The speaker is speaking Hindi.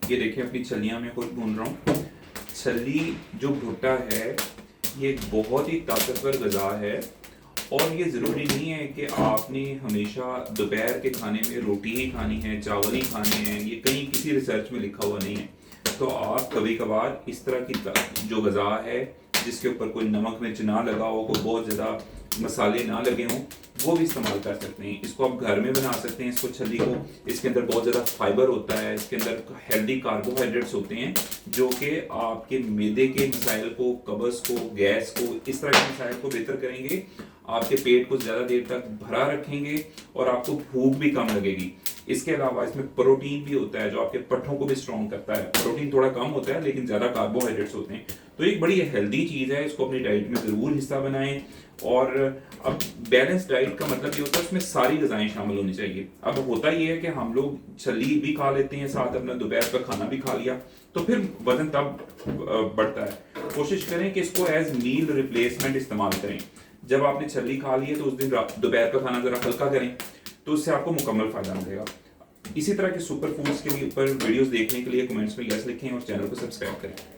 ये देखिए अपनी छलियाँ मैं खुद भून रहा हूँ। छली जो भुट्टा है ये एक बहुत ही ताकतवर ग़िज़ा है और ये ज़रूरी नहीं है कि आपने हमेशा दोपहर के खाने में रोटी ही खानी है, चावल ही खाने हैं, ये कहीं किसी रिसर्च में लिखा हुआ नहीं है। तो आप कभी कभार इस तरह की जो ग़िज़ा है जिसके ऊपर कोई नमक मिर्च ना लगा हो, कोई बहुत ज़्यादा मसाले ना लगे हों, वो भी इस्तेमाल कर सकते हैं। इसको आप घर में बना सकते हैं, इसको छली को। इसके अंदर बहुत ज़्यादा फाइबर होता है, इसके अंदर हेल्दी कार्बोहाइड्रेट्स होते हैं जो कि आपके मैदे के मसाइल को, कब्ज़ को, गैस को, इस तरह के मसाइल को बेहतर करेंगे, आपके पेट को ज़्यादा देर तक भरा रखेंगे और आपको भूख भी कम लगेगी। इसके अलावा इसमें प्रोटीन भी होता है जो आपके पट्ठों को भी स्ट्रॉन्ग करता है। प्रोटीन थोड़ा कम होता है लेकिन ज़्यादा कार्बोहाइड्रेट्स होते हैं। तो एक बड़ी हेल्दी चीज़ है, इसको अपनी डाइट में ज़रूर हिस्सा बनाएं। और अब बैलेंस डाइट का मतलब ये होता है उसमें सारी ग़िज़ाएँ शामिल होनी चाहिए। अब होता ये है कि हम लोग छली भी खा लेते हैं, साथ अपना दोपहर का खाना भी खा लिया, तो फिर वज़न तब बढ़ता है। कोशिश करें कि इसको एज मील रिप्लेसमेंट इस्तेमाल करें। जब आपने छली खा ली है तो उस दिन दोपहर का खाना ज़रा हल्का करें, तो उससे आपको मुकम्मल फ़ायदा मिलेगा। इसी तरह के सुपर फूड्स के ऊपर वीडियोस देखने के लिए कमेंट्स में यस लिखें और चैनल को सब्सक्राइब करें।